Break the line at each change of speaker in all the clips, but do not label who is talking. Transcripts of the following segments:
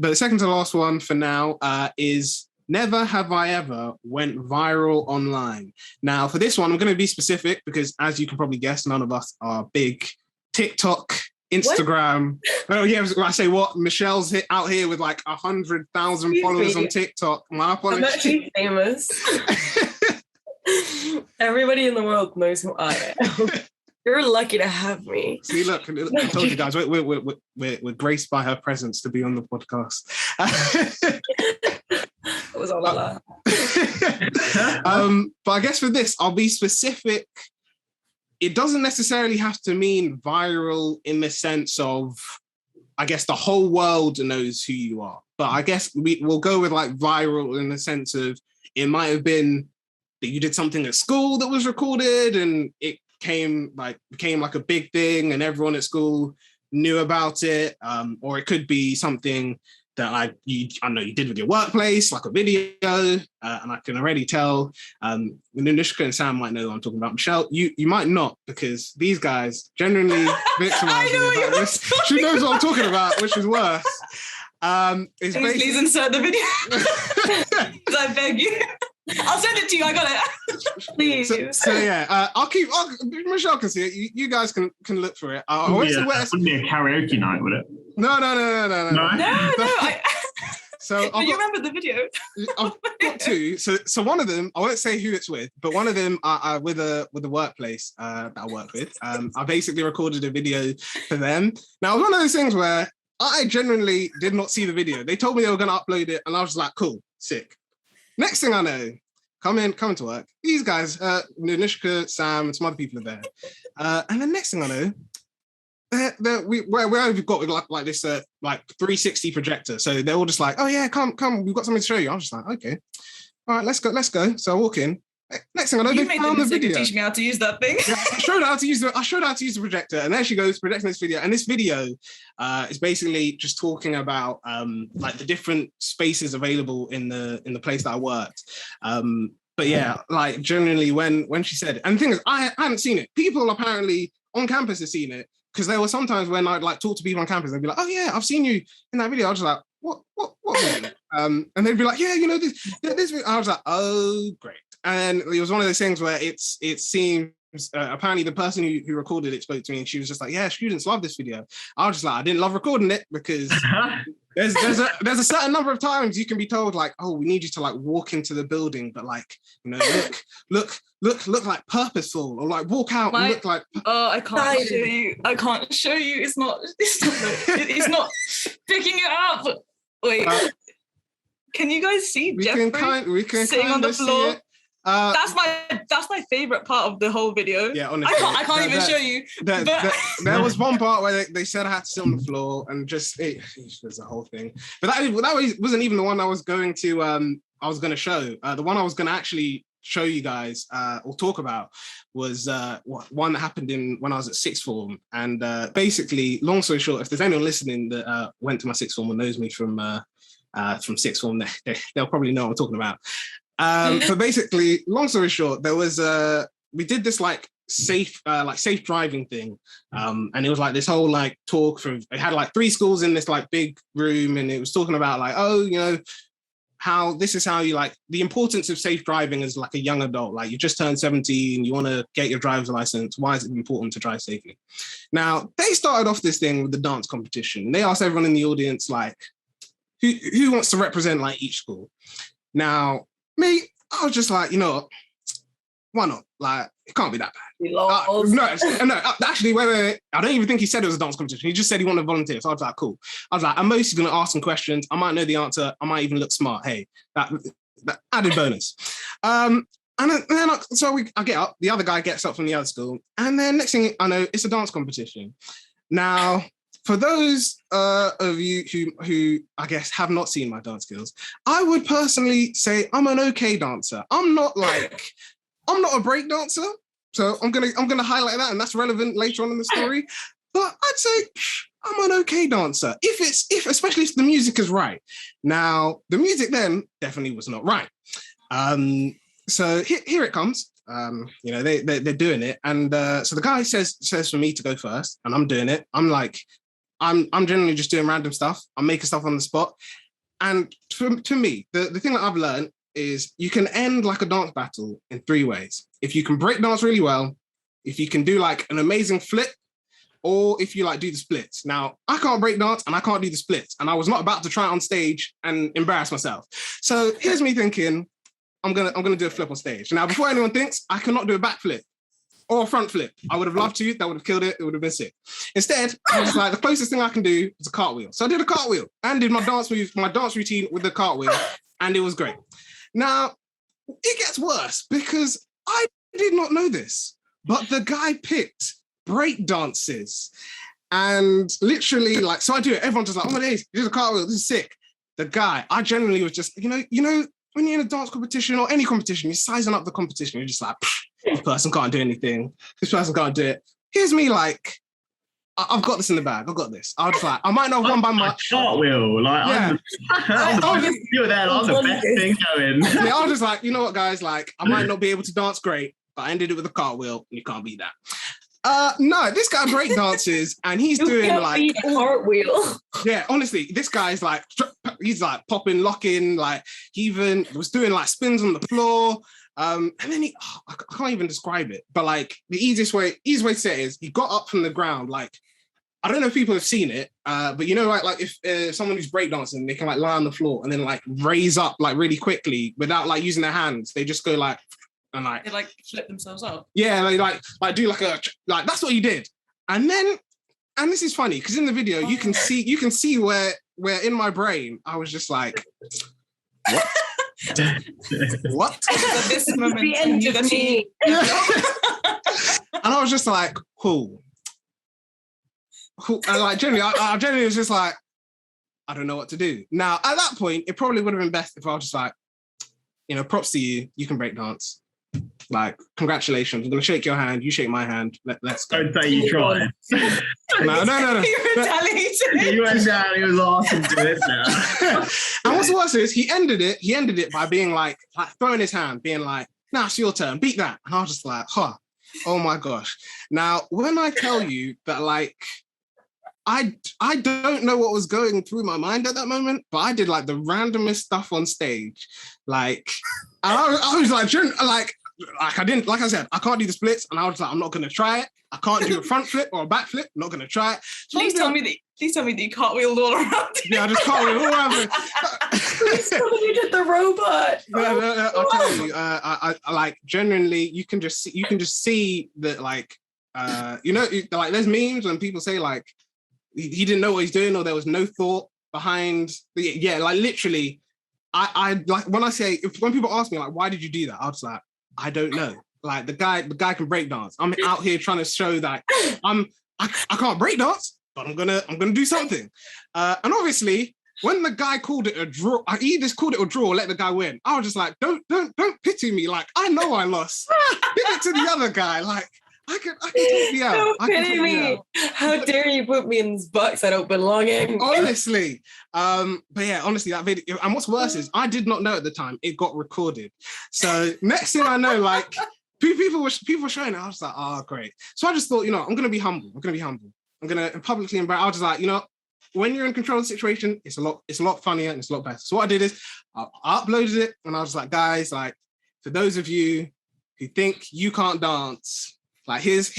but the second to last one for now is never have I ever went viral online. Now, for this one, I'm going to be specific because, as you can probably guess, none of us are big TikTok, Instagram. What? Oh, yeah, I say what? Michelle's out here with like 100,000 followers on TikTok. My apologies.
I'm actually famous. Everybody in the world knows who I am. You're lucky to have me.
See, look, I told you guys, we're graced by her presence to be on the podcast.
It was all a lie.
But I guess for this, I'll be specific. It doesn't necessarily have to mean viral in the sense of, I guess, the whole world knows who you are. But I guess we'll go with like viral in the sense of it might have been that you did something at school that was recorded and it became like a big thing and everyone at school knew about it. Or it could be something that I know you did with your workplace, like a video, and I can already tell. Nushka and Sam might know what I'm talking about. Michelle, you might not, because these guys generally victimize me about this. She knows what I'm talking about, which is worse.
Please insert the video. I beg you. I'll send it to you. I got it. Please.
So yeah, Michelle can see it. You guys can look for it.
Wouldn't be a karaoke night, would it?
No.
So do you remember the video?
I've got two. So one of them, I won't say who it's with, but one of them with the workplace that I work with. I basically recorded a video for them. Now it was one of those things where I genuinely did not see the video. They told me they were going to upload it, and I was like, cool, sick. Next thing I know, coming to work, these guys, Nishka, Sam, and some other people are there. And the next thing I know, we've got like this like 360 projector. So they're all just like, oh yeah, come, we've got something to show you. I was just like, okay, all right, let's go. So I walk in. Next thing I know,
you
they found the video.
Teach me how to use that thing.
Yeah, I showed her how to use the projector, and there she goes projecting this video. And this video is basically just talking about like the different spaces available in the place that I worked. But yeah, like generally when she said it, and the thing is, I hadn't seen it. People apparently on campus have seen it, because there were sometimes when I'd like talk to people on campus, they'd be like, "Oh yeah, I've seen you in that video." I was just like, "What?" And they'd be like, "Yeah, you know this." I was like, "Oh, great." And it was one of those things where it seems apparently the person who recorded it spoke to me, and she was just like, "Yeah, students love this video." I was just like, I didn't love recording it, because there's a certain number of times you can be told like, "Oh, we need you to like walk into the building, but like, you know, look like purposeful, or like walk out and look like."
Oh, I can't show you. I can't show you. It's not picking it up. Wait. Can you guys see Jeffrey
we can
sitting on the floor? That's my favorite part of the whole video.
Yeah, honestly,
I can't even show you.
There was one part where they said I had to sit on the floor, and just it was a whole thing. But that wasn't even the one I was going to show. The one I was going to actually show you guys or talk about was one that happened when I was at sixth form. And basically, long story short, if there's anyone listening that went to my sixth form or knows me from sixth form, they'll probably know what I'm talking about. But basically, long story short, there was we did this like safe driving thing, and it was like this whole like talk from, it had like 3 schools in this like big room, and it was talking about like, oh, you know, how this is how you like the importance of safe driving as like a young adult. Like you just turned 17, you want to get your driver's license. Why is it important to drive safely? Now they started off this thing with the dance competition. They asked everyone in the audience like, who wants to represent like each school? Now me, I was just like, you know, why not? Like, it can't be that bad. No, actually, wait. I don't even think he said it was a dance competition. He just said he wanted to volunteer. So I was like, cool. I was like, I'm mostly going to ask some questions. I might know the answer. I might even look smart. Hey, that added bonus. And then I get up. The other guy gets up from the other school. And then next thing I know, it's a dance competition. Now, for those of you who I guess have not seen my dance skills, I would personally say I'm an okay dancer. I'm not a break dancer, so I'm gonna highlight that, and that's relevant later on in the story. But I'd say I'm an okay dancer especially if the music is right. Now the music then definitely was not right. So here it comes. You know, they're doing it, and so the guy says for me to go first, and I'm doing it. I'm like I'm generally just doing random stuff. I'm making stuff on the spot. And to me, the thing that I've learned is you can end like a dance battle in 3 ways. If you can break dance really well, if you can do like an amazing flip, or if you like do the splits. Now, I can't break dance and I can't do the splits. And I was not about to try it on stage and embarrass myself. So here's me thinking, I'm gonna do a flip on stage. Now, before anyone thinks, I cannot do a back flip or a front flip. I would have loved to, that would have killed it. It would have been sick. Instead, I was like, the closest thing I can do is a cartwheel. So I did a cartwheel and did my dance routine with the cartwheel, and it was great. Now, it gets worse because I did not know this, but the guy picked break dances. And literally, like, so I do it. Everyone's just like, oh my days, this is a cartwheel, this is sick. The guy, I generally was just, you know, when you're in a dance competition or any competition, you're sizing up the competition. You're just like, this person can't do anything. This person can't do it. Here's me like, I've got this in the bag. I've got this. I was like, I might not have won by much.
Cartwheel, like,
yeah.
I'm the best thing going.
Yeah, I was just like, you know what, guys, like, I might not be able to dance great, but I ended it with a cartwhel, and you can't beat that. No, this guy break dances, and he's doing like
a cartwheel.
Yeah, honestly, this guy's like, he's like popping, locking, like he even was doing like spins on the floor. And then I can't even describe it, but like the easiest way to say it is he got up from the ground. Like, I don't know if people have seen it, but you know, like if someone who's breakdancing, they can like lie on the floor and then like raise up like really quickly without like using their hands. They just go like, and like
they like flip themselves up.
Yeah, they like do like that's what he did. And then, and this is funny because in the video you can see where in my brain I was just like, what? What?
At this moment,
the end of me.
And I was just like, cool. And like generally, I generally was just like, I don't know what to do. Now, at that point, it probably would have been best if I was just like, you know, props to you. You can break dance. Like, congratulations. I'm going to shake your hand. You shake my hand. Let's go.
Don't say you tried.
No.
You retaliated.
You went down. He was asking to this now.
And what's worse is he ended it by being like throwing his hand, being like, nah, it's your turn. Beat that. And I was just like, huh. Oh my gosh. Now, when I tell you that, like, I don't know what was going through my mind at that moment, but I did like the randomest stuff on stage. Like, I was like I didn't, like I said, I can't do the splits, and I was like, I'm not going to try it. I can't do a front flip or a back flip. I'm not going to try it. So
please tell me that you cartwheeled all around.
Yeah, I just cartwheeled all around.
Please tell me you did the robot.
No, I'll tell you. I like genuinely, you can just see that, like, you know, like there's memes when people say like he didn't know what he's doing, or there was no thought behind like literally. I like when people ask me like, why did you do that? I was like, I don't know. Like the guy can break dance. I'm out here trying to show that I can't break dance, but I'm gonna do something. And obviously, when the guy called it a draw, he just called it a draw, let the guy win. I was just like, don't pity me. Like, I know I lost. Give it to the other guy. Like, I can take me out.
Don't pity me. How dare you put me in this box I don't belong in?
Honestly. But yeah, honestly, that video, and what's worse is I did not know at the time it got recorded. So next thing I know, like people were showing it. I was like, oh, great. So I just thought, you know, I'm gonna be humble. I'm gonna publicly embarrass. I was just like, you know, when you're in control of the situation, it's a lot funnier and it's a lot better. So what I did is I uploaded it, and I was like, guys, like, for those of you who think you can't dance, like here's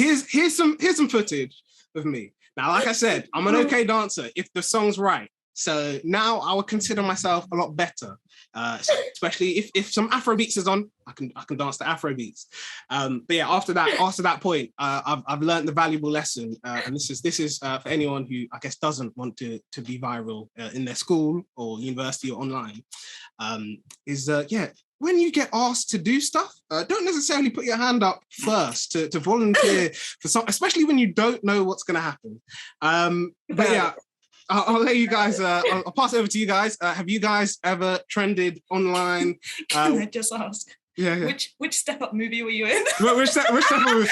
some footage of me. Now, like I said, I'm an okay dancer if the song's right. So now I would consider myself a lot better, especially if some Afro beats is on. I can dance to Afro beats. But yeah, after that point, I've learned the valuable lesson, and this is for anyone who I guess doesn't want to be viral in their school or university or online. When you get asked to do stuff, don't necessarily put your hand up first to volunteer for something, especially when you don't know what's going to happen. But yeah. I'll let you guys, I'll pass it over to you guys. Have you guys ever trended online?
Can I just ask?
Yeah.
Which Step Up movie were you in?
Which Step Up movie?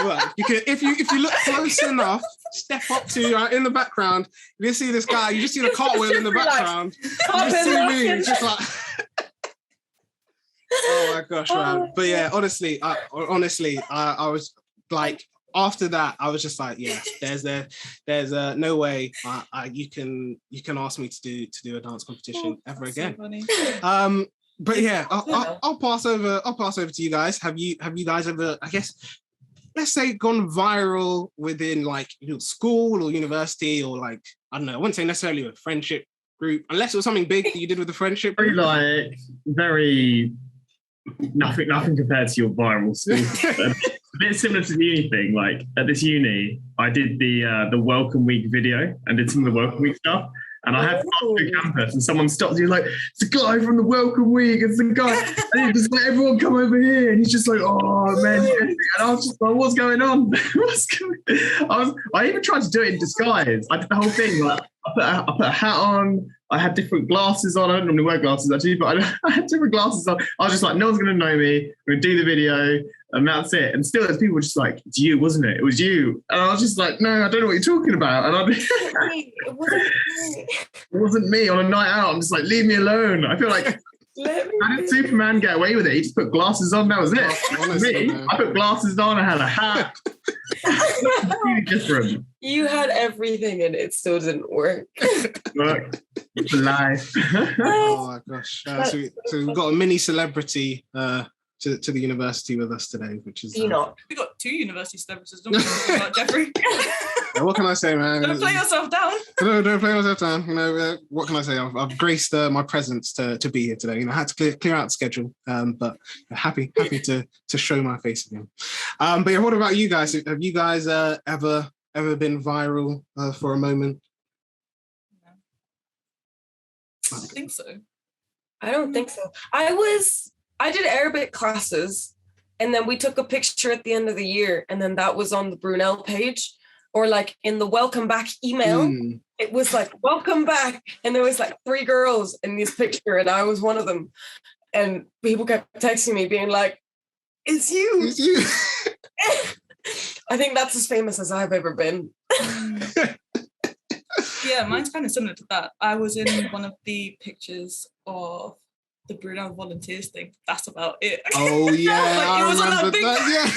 Well, if you look close enough, step up to in the background, you see this guy, you just see the cartwheel in the background. You just see me, it's just like... Oh my gosh, man. But yeah, honestly, I was like, after that, I was just like, yeah, there's no way you can ask me to do a dance competition ever again. So but yeah, I'll pass over to you guys. Have you guys ever, I guess, let's say, gone viral within like school or university, or like, I don't know, I wouldn't say necessarily a friendship group, unless it was something big that you did with the friendship group?
Very nothing compared to your viral stuff. A bit similar to the uni thing. Like at this uni, I did the Welcome Week video and did some of the Welcome Week stuff. And I had to go to campus, and someone stopped me like, "It's the guy from the Welcome Week. It's the guy." And he just let everyone come over here, and he's just like, "Oh man!" And I was just like, "What's going on?" I even tried to do it in disguise. I did the whole thing. Like, I put a hat on. I had different glasses on. I don't normally wear glasses actually, but I had different glasses on. I was just like, "No one's going to know me. I'm going to do the video." And that's it. And still, there's people just like, "It's you, wasn't it? It was you." And I was just like, "No, I don't know what you're talking about." And it wasn't me on a night out. I'm just like, "Leave me alone." I feel like, how did Superman get away with it? He just put glasses on. That was it.
Honestly,
me, I put glasses on. I had a hat. Really different.
You had everything, and it still didn't work.
Look, it's a lie.
Oh my gosh! So we've got a mini celebrity to the university with us today, which is
we got 2 university celebrities. Don't talk about Jeffrey.
What can I say, man?
Don't play yourself down.
Don't play myself down. You know, what can I say? I've graced my presence to be here today. You know, I had to clear out the schedule, but happy to show my face again. But yeah, what about you guys? Have you guys ever been viral for a moment?
No. I don't think so.
I don't think so. I did Arabic classes, and then we took a picture at the end of the year, and then that was on the Brunel page, or like in the welcome back email. It was like, "Welcome back," and there was like 3 girls in this picture, and I was one of them. And people kept texting me being like, "It's you."
It's you.
I think that's as famous as I've ever been.
Yeah, mine's kind of similar to that. I was in one of the pictures of the Brunel volunteers thing. That's about it.
Oh yeah,
like, it was on that big.
Yeah.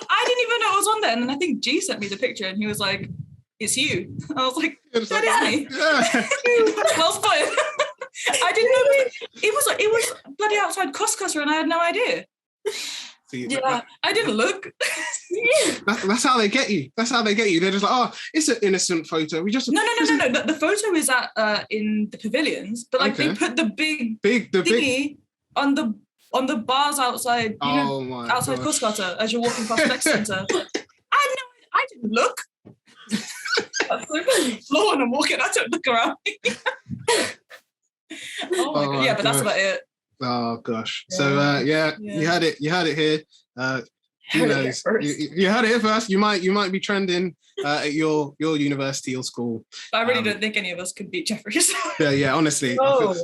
I didn't even know it was on there, and then I think G sent me the picture, and he was like, "It's you." I was like, "That is me."
Yeah.
Well spotted. I didn't know it was bloody outside Costco, and I had no idea.
See,
yeah, I didn't look.
That's how they get you. That's how they get you. They're just like, "Oh, it's an innocent photo. We just
no. The photo is at in the pavilions, but like they put the big thingy on the bars outside. Outside Costco as you're walking past Flex Center. I didn't look. That's so funny. Floor when I'm walking, I don't look around. Oh my god! Yeah, but that's about it.
Oh gosh. Yeah. So you had it here. Who knows? You had it here first. You might be trending at your university or school.
But I really don't think any of us could beat Jeffrey.
Yeah, honestly.
Oh.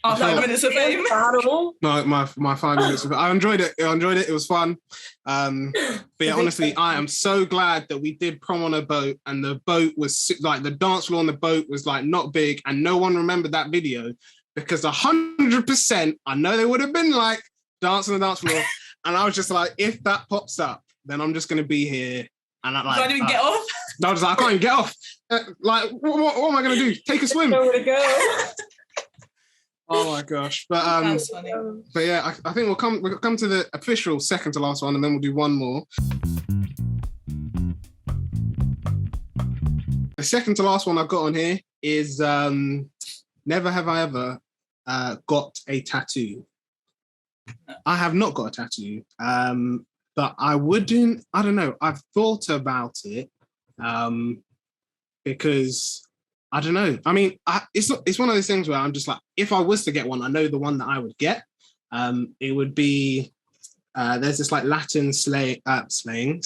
5 minutes of fame.
My 5 minutes of fame. I enjoyed it. It was fun. But yeah, honestly, I am so glad that we did prom on a boat, and the boat was like, the dance floor on the boat was like not big, and no one remembered that video. Because 100%, I know they would have been like dancing on the dance floor. And I was just like, if that pops up, then I'm just going to be here. And I
can't even get off.
I was like, I can't even get off. Like, what am I going to do? Take a swim?
Nowhere to go.
Oh my gosh. But
that's funny.
But yeah, I think we'll come to the official second to last one, and then we'll do one more. The second to last one I've got on here is never have I ever got a tattoo. I have not got a tattoo, but I wouldn't. I don't know. I've thought about it because I don't know. I mean, it's one of those things where I'm just like, if I was to get one, I know the one that I would get. It would be. There's this like Latin saying. There's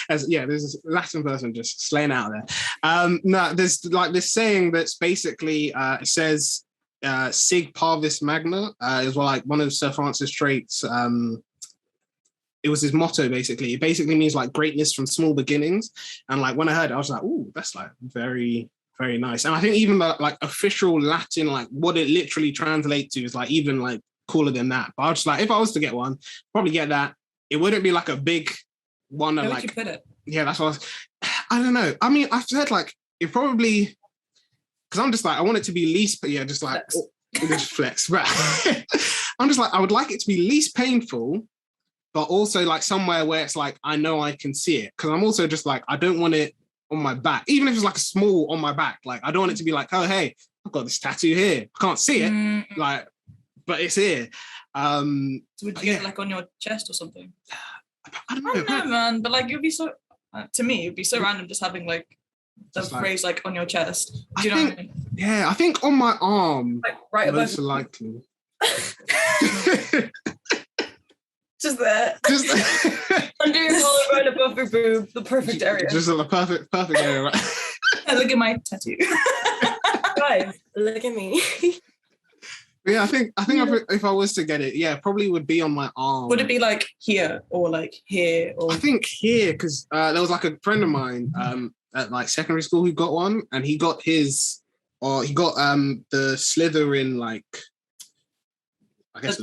this Latin person just slaying out there. No, there's like this saying that's basically it says Sig Parvis Magna is like one of Sir Francis Drake's. It was his motto basically. It basically means like greatness from small beginnings. And like when I heard it, I was like, "Ooh, that's like very, very nice." And I think even the like official Latin, like what it literally translates to is like even like cooler than that. But I was just like, if I was to get one, probably get that. It wouldn't be like a big want to
Where
like.
would you put it?
Yeah, that's what I don't know. I mean, I've said like it probably because I'm just like I want it to be least, but yeah, just like just flex. Right. I'm just like I would like it to be least painful, but also like somewhere where it's like I know I can see it. Because I'm also just like I don't want it on my back, even if it's like a small on my back. Like I don't want it to be like, oh hey, I've got this tattoo here. I can't see it, like, but it's here.
So would you get it like on your chest or something?
I don't
know, man. But like, it'd be so. To me, it'd be so random just having like the phrase like on your chest. Do you know what I mean?
Yeah, I think on my arm,
like right
most likely.
Just there. Just under your collarbone, above your boob, the perfect area.
Just the perfect area, right?
Look at my tattoo.
Guys, look at me.
Yeah, I think if I was to get it, yeah, probably would be on my arm.
Would it be like here or like here? Or
I think here because there was like a friend of mine at like secondary school who got one, and he got his, or he got the Slytherin like. I guess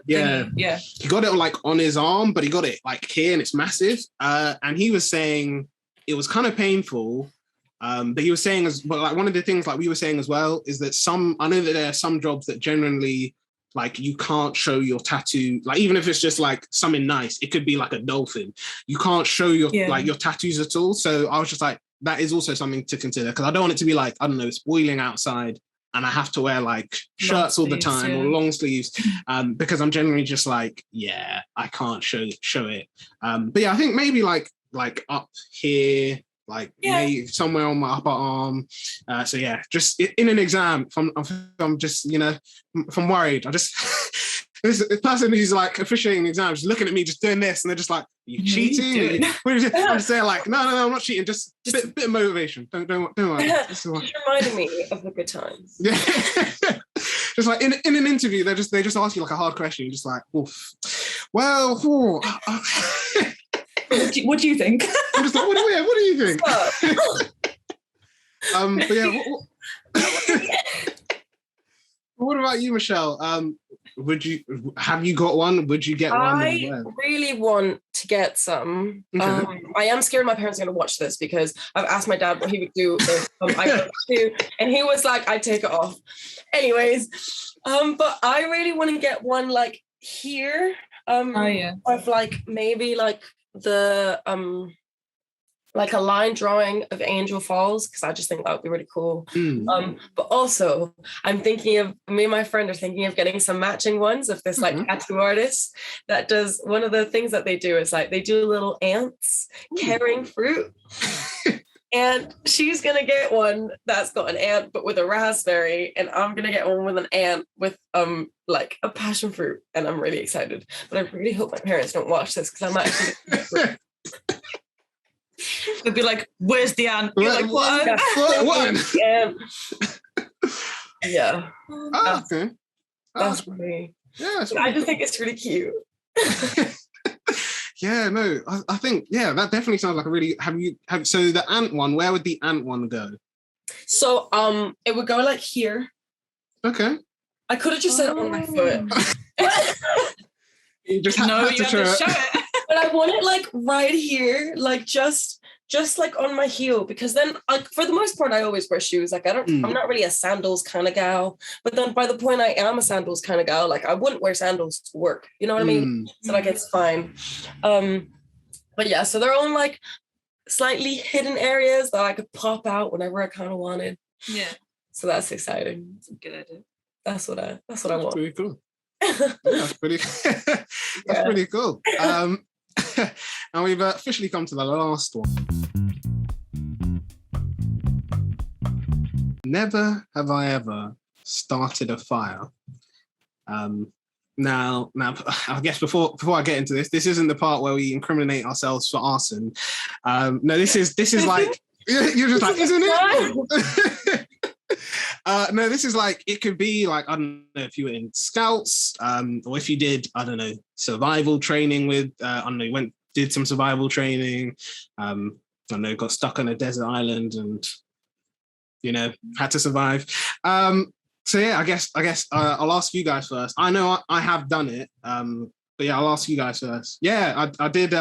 yeah.
He got it like on his arm, but he got it like here and it's massive. And he was saying it was kind of painful. But he was saying but like one of the things like we were saying as well is that I know that there are some jobs that generally like you can't show your tattoo, like even if it's just like something nice, it could be like a dolphin. You can't show your like your tattoos at all. So I was just like, that is also something to consider because I don't want it to be like, I don't know, it's boiling outside and I have to wear like shirts all the time or long sleeves because I'm generally just like, yeah, I can't show it. But yeah, I think maybe like up here, like maybe somewhere on my upper arm. So yeah, just in an exam, if I'm just, you know, if I'm worried, I just, this person who's like officiating exams just looking at me just doing this and they're just like, you cheating? I'm just saying like, no, I'm not cheating, just a bit of motivation. Don't worry.
Just reminding me of the good times.
Yeah. Just like in an interview, they just ask you like a hard question. You're just like, oof. Well,
what do you think?
I'm just like, what do you think? But yeah, what about you, Michelle? Have you got one? Would you get one?
I really want to get some. Okay. I am scared my parents are going to watch this because I've asked my dad what he would do if I got to, and he was like, I'd take it off. Anyways, but I really want to get one like here. Of like maybe like the like a line drawing of Angel Falls because I just think that would be really cool. But also I'm thinking of me and my friend are thinking of getting some matching ones of this like tattoo artist that does one of the things that they do is like they do little ants carrying fruit. And she's gonna get one that's got an ant but with a raspberry, and I'm gonna get one with an ant with like a passion fruit, and I'm really excited. But I really hope my parents don't watch this because I'm actually
they'd be like, "Where's the ant?" You're like, "What?"
Yeah.
Oh, okay.
That's for me.
Yeah,
I just think it's really cute.
Yeah, no, I think that definitely sounds like a really. So the ant one? Where would the ant one go?
So it would go like here.
Okay.
I could have just said it on my foot.
You just had to show it.
But I want it like right here, like just like on my heel, because then like for the most part I always wear shoes. Like I'm not really a sandals kind of gal, but then by the point I am a sandals kind of gal, like I wouldn't wear sandals to work. You know what I mean? So like it's fine. But yeah, so they're on like slightly hidden areas that I could pop out whenever I kind of wanted.
Yeah.
So that's exciting. That's a good idea. That's what I want.
Pretty cool. That's pretty cool. And we've officially come to the last one. Never have I ever started a fire. Now, I guess before I get into this isn't the part where we incriminate ourselves for arson. No, this is like you're just like, isn't it? No, this is like, it could be like, I don't know if you were in scouts, or if you did, I don't know, survival training with, I don't know, did some survival training, I don't know, got stuck on a desert island and, you know, had to survive. So yeah, I guess I'll ask you guys first. I know I have done it, but yeah, I'll ask you guys first. Yeah, I did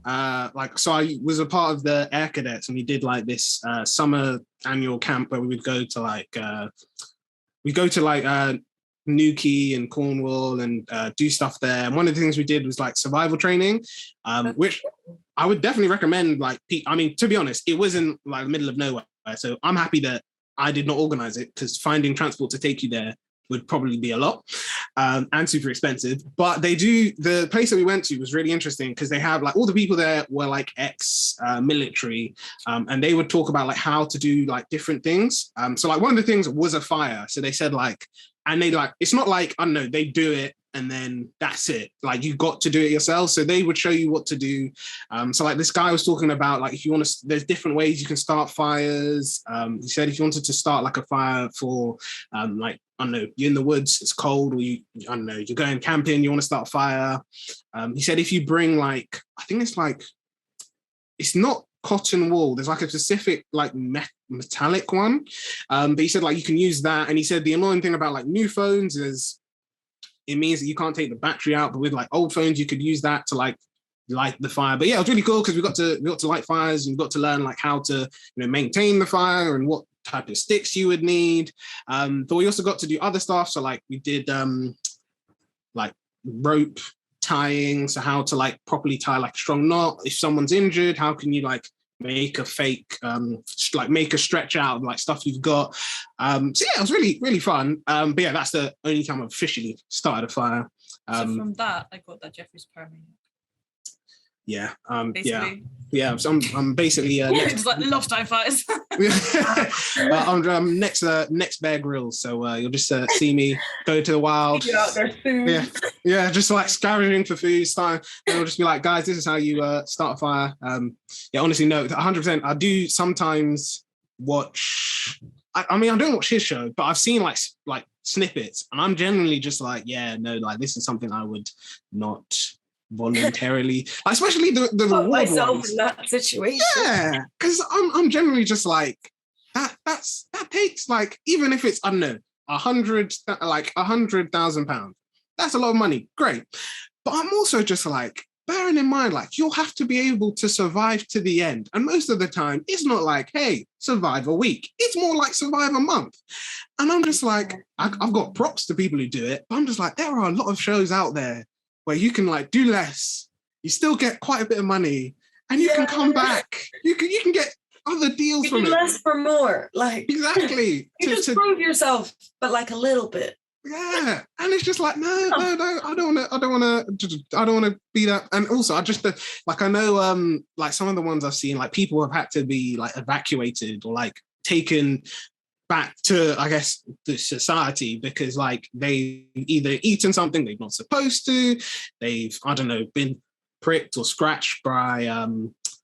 So I was a part of the Air Cadets, and we did like this summer annual camp where we would go to Newquay and Cornwall and do stuff there. And one of the things we did was like survival training, which I would definitely recommend. Like, I mean, to be honest, it was in like the middle of nowhere, so I'm happy that I did not organize it, because finding transport to take you there would probably be a lot and super expensive. But the place that we went to was really interesting, because they have like all the people there were like ex-military, and they would talk about like how to do like different things. So like one of the things was a fire. So they said like, and they like, it's not like, I don't know, they do it and then that's it. Like you got to do it yourself. So they would show you what to do. So like this guy was talking about like, if you want to, there's different ways you can start fires. He said if you wanted to start like a fire for like, I don't know, you're in the woods, it's cold, or I don't know, you're going camping, you want to start a fire. He said if you bring like, I think it's like, it's not cotton wool, there's like a specific like metallic one. But he said like you can use that. And he said the annoying thing about like new phones is it means that you can't take the battery out, but with like old phones, you could use that to like light the fire. But yeah, it was really cool because we got to light fires, and we got to learn like how to, maintain the fire and what type of sticks you would need. But we also got to do other stuff. So like we did like rope tying, so how to like properly tie like a strong knot. If someone's injured, how can you like make a fake make a stretch out of like stuff you've got. So yeah, it was really, really fun. But yeah, that's the only time I've officially started a fire.
So from that I got that Jeffrey's Paramedic.
Yeah. Yeah. So I'm basically
just like love time fires.
I'm next Bear Grylls, so you'll just see me go to the wild. Yeah, just like scavenging for food. And I'll just be like, guys, this is how you start a fire. Yeah, honestly, no, 100%. I do sometimes watch. I mean, I don't watch his show, but I've seen like snippets, and I'm generally just like, yeah, no, like this is something I would not voluntarily, especially the reward
myself
ones.
In that situation.
Yeah, because I'm generally just like that takes like, even if it's, I don't know, £100,000, that's a lot of money, great. But I'm also just like, bearing in mind, like you'll have to be able to survive to the end, and most of the time it's not like, hey, survive a week, it's more like survive a month. And I'm just like, I've got props to people who do it, but I'm just like, there are a lot of shows out there where you can like do less, you still get quite a bit of money, and you can come back. You can get other deals from it.
Less for more, like
exactly.
You just prove yourself, but like a little bit.
Yeah, and it's just like no, I don't want to be that. And also, I just like, I know like some of the ones I've seen, like people have had to be like evacuated or like taken back to, I guess, the society because like they've either eaten something they're not supposed to, they've, I don't know, been pricked or scratched by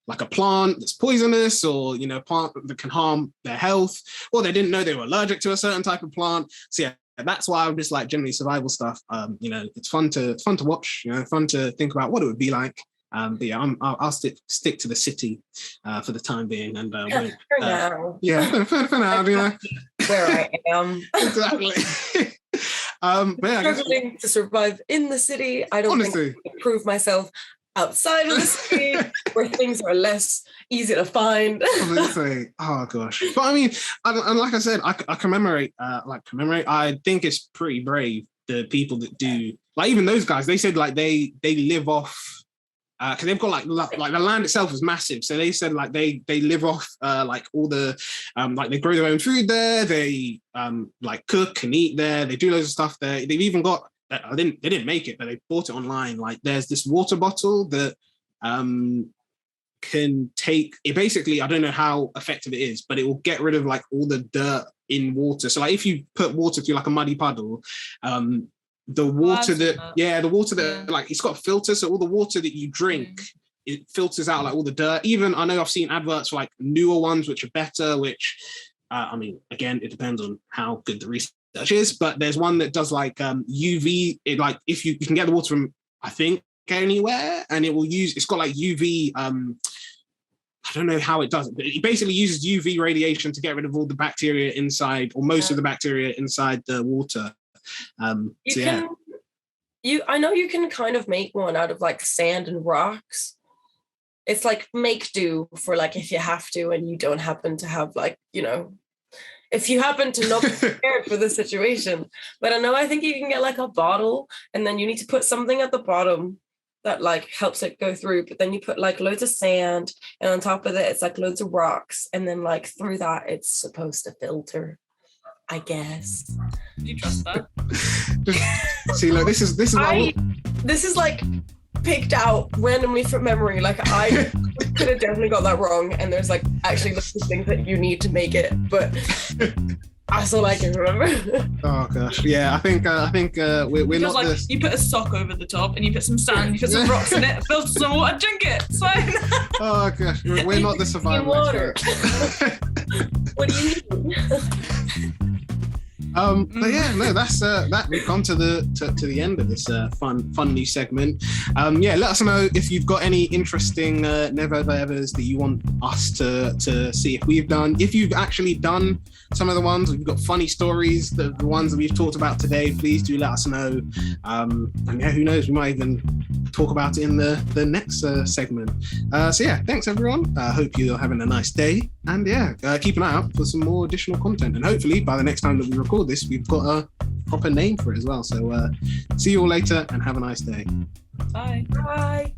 like a plant that's poisonous, or plant that can harm their health, or they didn't know they were allergic to a certain type of plant. So yeah, that's why I'm just like generally survival stuff. It's fun to watch, fun to think about what it would be like. But yeah, I'll stick to the city for the time being, and
for now.
Yeah, for now,
where I am.
Exactly. But yeah,
struggling to survive in the city. I don't think I can prove myself outside of the city where things are less easy to find.
Honestly, oh gosh. But I mean, and like I said, I commemorate. I think it's pretty brave, the people that do, like even those guys. They said like they live off. Because they've got like the land itself is massive, so they said like they live off like all the like they grow their own food there, they like cook and eat there, they do loads of stuff there. They've even got they didn't make it, but they bought it online. Like there's this water bottle that can take it. Basically, I don't know how effective it is, but it will get rid of like all the dirt in water. So like if you put water through like a muddy puddle, the water like it's got a filter, so all the water that you drink, it filters out like all the dirt. Even I know I've seen adverts for like newer ones which are better, which I mean, again, it depends on how good the research is, but there's one that does like UV, it like if you can get the water from I think anywhere, and it's got like UV I don't know how it does it, but it basically uses UV radiation to get rid of all the bacteria inside, or most of the bacteria inside the water.
I know you can kind of make one out of like sand and rocks. it's like make do for like if you have to and you don't happen to have like, you know, if you happen to not be prepared for the situation. But I think you can get like a bottle and then you need to put something at the bottom that like helps it go through, but then you put like loads of sand and on top of it it's like loads of rocks, and then like through that it's supposed to filter, I guess.
Do you trust that?
See, look, this is
like picked out randomly from memory. Like I could have definitely got that wrong, and there's like actually lots of things that you need to make it, but that's all I can remember.
Oh gosh, yeah. I think we're not
like
this.
You put a sock over the top, and you put some sand, you put some rocks in it, fill some water, drink it. It's fine.
Oh gosh, we're not the survival
water. What do you need?
But yeah, no, that's that. We've come to the end of this fun new segment. Yeah, let us know if you've got any interesting never ever evers that you want us to see if we've done. If you've actually done some of the ones, we've got funny stories, the ones that we've talked about today. Please do let us know. And yeah, who knows? We might even talk about it in the next segment. So yeah, thanks everyone. Hope you're having a nice day. And yeah, keep an eye out for some more additional content. And hopefully by the next time that we record this, we've got a proper name for it as well. So see you all later and have a nice day.
Bye.
Bye.